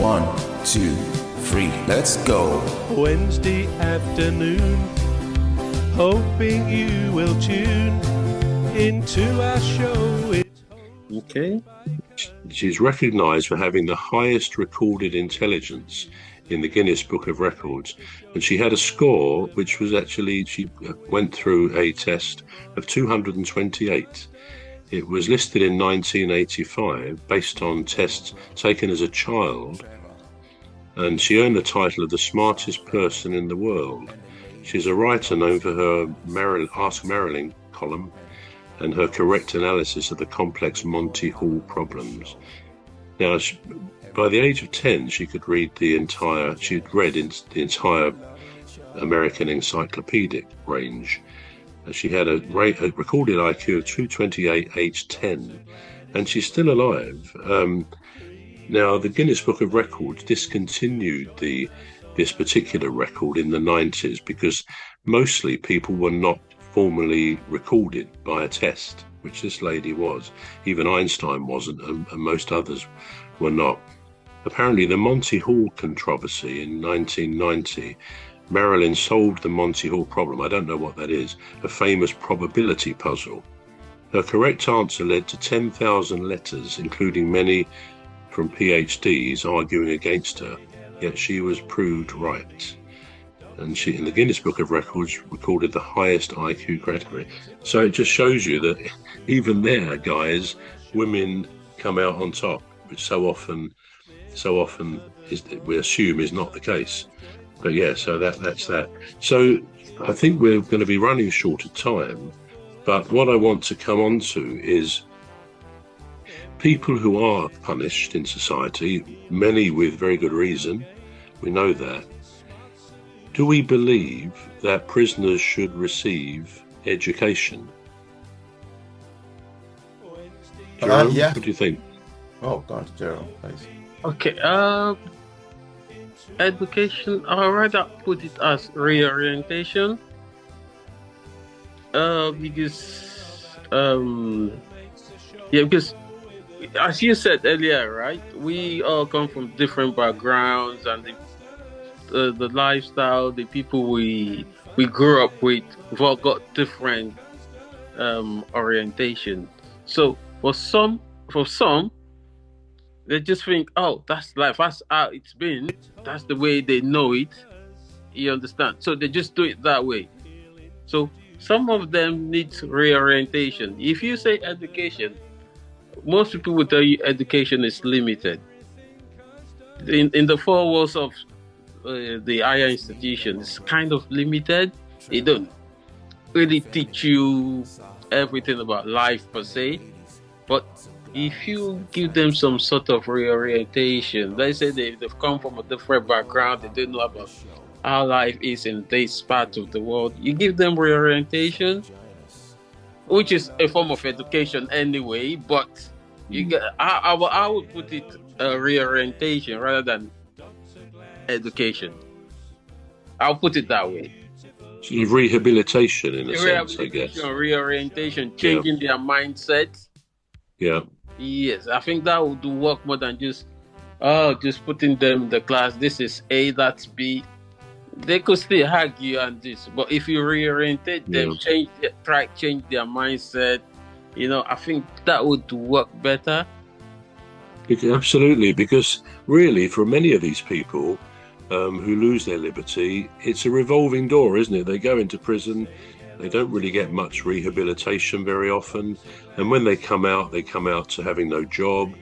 1, 2, 3, let's go. Wednesday afternoon, hoping you will tune into our show. Okay. She's recognised for having the highest recorded intelligence in the Guinness Book of Records, and she had a score which was actually, she went through a test of 228. It was listed in 1985 based on tests taken as a child, and she earned the title of the smartest person in the world. She's a writer known for her Ask Marilyn column and her correct analysis of the complex Monty Hall problems. Now, by the age of 10, she'd read the entire American encyclopedic range. She had a recorded IQ of 228, age 10, and she's still alive. Now, the Guinness Book of Records discontinued this particular record in the 90s because mostly people were not formally recorded by a test, which this lady was. Even Einstein wasn't, and most others were not. Apparently, the Monty Hall controversy in 1990, Marilyn solved the Monty Hall problem. I don't know what that is, a famous probability puzzle. Her correct answer led to 10,000 letters, including many from PhDs arguing against her, yet she was proved right. And she, in the Guinness Book of Records, recorded the highest IQ category. So it just shows you that even there, guys, women come out on top, which so often we assume is not the case. But yeah, so that's that. So I think we're going to be running short of time. But what I want to come on to is people who are punished in society, many with very good reason. We know that. Do we believe that prisoners should receive education? Jerome, Yeah. what do you think? Oh, God, Jerome, please. Okay. Education, I'd rather put it as reorientation. Because as you said earlier, right, we all come from different backgrounds, and the lifestyle, the people we grew up with, we've all got different orientation. So for some, they just think, oh, that's life, that's how it's been, that's the way they know it. You understand? So they just do it that way. So some of them need reorientation. If you say education, most people will tell you education is limited. In the four walls of the higher institution, it's kind of limited. They don't really teach you everything about life per se. But if you give them some sort of reorientation, let's say they've come from a different background, they don't know about how life is in this part of the world, you give them reorientation, which is a form of education anyway, but you get, I would put it reorientation rather than education. I'll put it that way. Sort of rehabilitation in a sense, I guess. Reorientation, changing their mindset. Yeah. Yes, I think that would work more than just putting them in the class. This is A, that's B. They could still argue and this, but if you reorientate them, change their mindset, I think that would work better. Absolutely, because really, for many of these people who lose their liberty, it's a revolving door, isn't it? They go into prison, they don't really get much rehabilitation very often, and when they come out to having no job,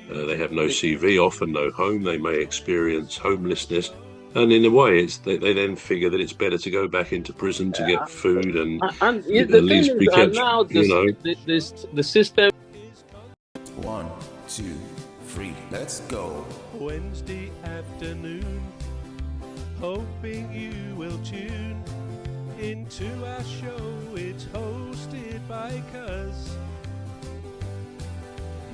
they have no CV, often no home, they may experience homelessness. And in a way, they then figure that it's better to go back into prison to get food and the at least thing be is, kept, now the system. 1, 2, 3, let's go. Wednesday afternoon, hoping you will tune into our show. It's hosted by Cuz.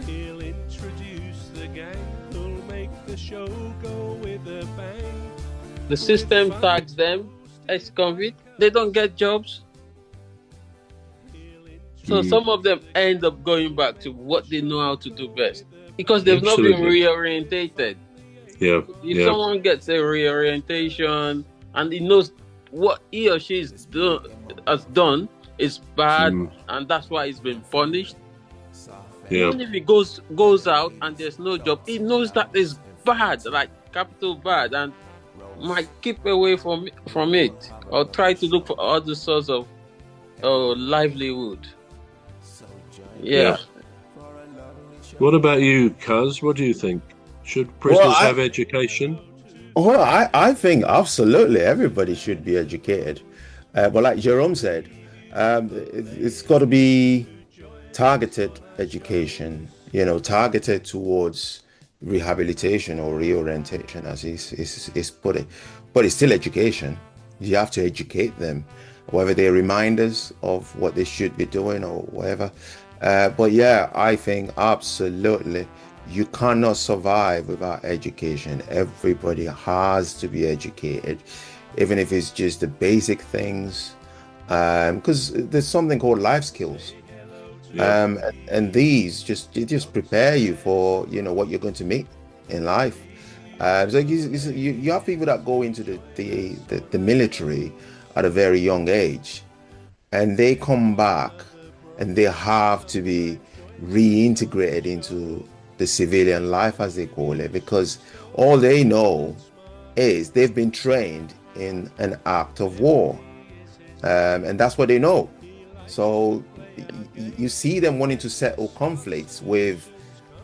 He'll introduce the gang who'll make the show go with a bang. The system tags them ex-convict. They don't get jobs. So some of them end up going back to what they know how to do best because they've not been reorientated. Yeah. If Yeah. someone gets a reorientation and he knows what he or she has done is bad, and that's why he's been punished. Yeah. Even if he goes out and there's no job, he knows that is bad, like capital bad, and might keep away from it or try to look for other source of livelihood. Yeah. What about you, Cuz? What do you think? Should prisoners have education? Well, I think absolutely everybody should be educated. But like Jerome said, it's got to be targeted education, targeted towards rehabilitation or reorientation, as he's put it. But it's still education. You have to educate them, whether they're reminders of what they should be doing or whatever. But yeah, I think absolutely you cannot survive without education. Everybody has to be educated, even if it's just the basic things, because there's something called life skills. And these just prepare you for what you're going to meet in life. So you have people that go into the military at a very young age, and they come back and they have to be reintegrated into the civilian life, as they call it, because all they know is they've been trained in an act of war, and that's what they know. So you see them wanting to settle conflicts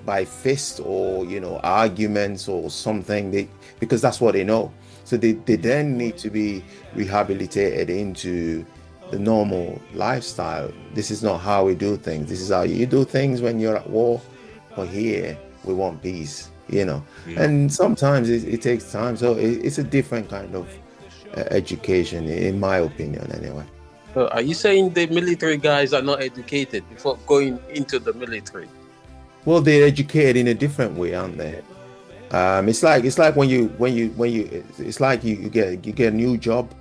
by fist or arguments or something, because that's what they know. So they then need to be rehabilitated into the normal lifestyle. This is not how we do things. This is how you do things when you're at war, but here we want peace, and sometimes it takes time. So it's a different kind of education, in my opinion, anyway. So are you saying the military guys are not educated before going into the military? Well, they're educated in a different way, aren't they? It's like when you it's like you get a new job.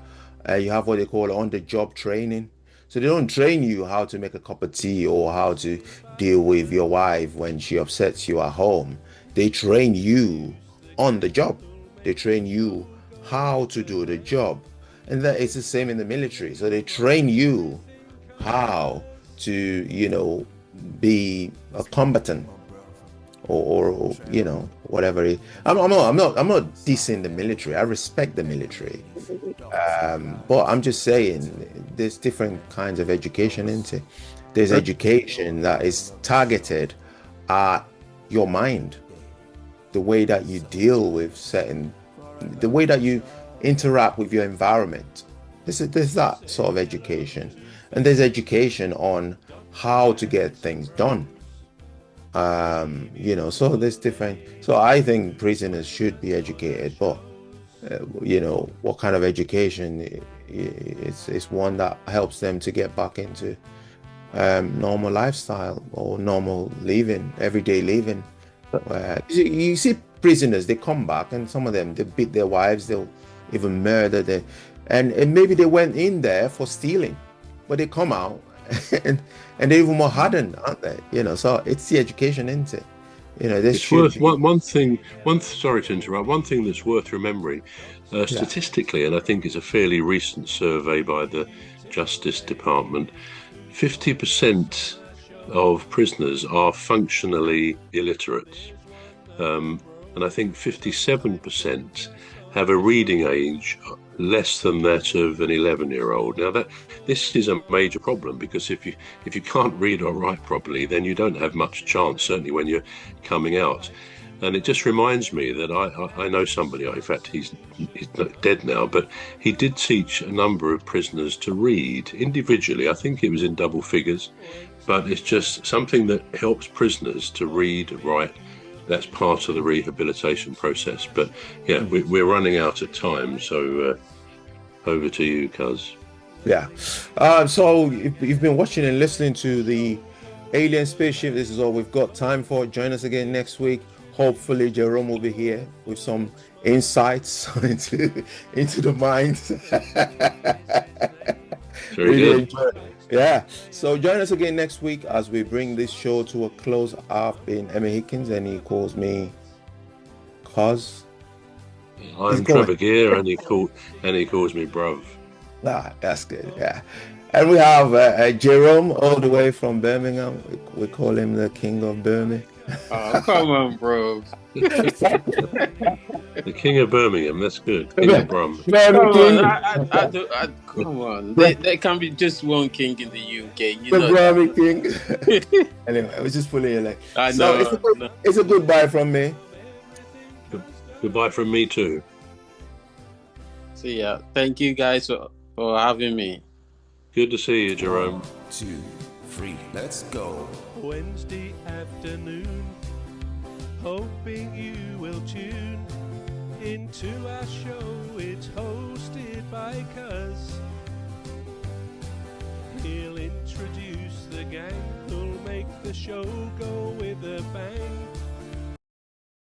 You have what they call on-the-job training. So they don't train you how to make a cup of tea or how to deal with your wife when she upsets you at home. They train you on the job. They train you how to do the job. And that it's the same in the military. So they train you how to, be a combatant or whatever. I'm not dissing the military. I respect the military. But I'm just saying there's different kinds of education, isn't it? There's education that is targeted at your mind, the way that you deal with the way that you interact with your environment. There's that sort of education, and there's education on how to get things done. So there's different. So I think prisoners should be educated, but what kind of education? It's one that helps them to get back into normal lifestyle or normal living, everyday living. You see prisoners, they come back, and some of them, they beat their wives, they'll even murder them, and maybe they went in there for stealing, but they come out and they're even more hardened, aren't they? So it's the education, isn't it? It's worth one thing. Sorry to interrupt. One thing that's worth remembering, statistically, and I think it's a fairly recent survey by the Justice Department, 50% of prisoners are functionally illiterate, and I think 57% have a reading age less than that of an 11-year-old. Now this is a major problem, because if you can't read or write properly, then you don't have much chance, certainly when you're coming out. And it just reminds me that I know somebody, in fact he's dead now, but he did teach a number of prisoners to read individually. I think it was in double figures, but it's just something that helps prisoners to read and write. That's part of the rehabilitation process. But yeah, we're running out of time, so over to you, Cuz. Yeah. So if you've been watching and listening to the Alien Spaceship, this is all we've got time for. Join us again next week. Hopefully Jerome will be here with some insights into the mind. Very good. Yeah. So join us again next week as we bring this show to a close. I've been Emmy Hikins, and he calls me Cuz. I'm Trevor Gear, and he calls me bruv. Ah, that's good. Yeah. And we have Jerome all the way from Birmingham. We call him the king of Birmingham. Oh, come on, bro. The king of Birmingham. That's good. King of Brum. Come on, come on. There can be just one king in the UK. You the know Brummy king. Anyway, I was just pulling your leg. I know. So it's a goodbye from me. Goodbye from me too. So yeah, thank you guys for having me. Good to see you, Jerome. 1, 2, 3, let's go. Wednesday afternoon, hoping you will tune into our show. It's hosted by Cuz. He'll introduce the gang who'll make the show go with a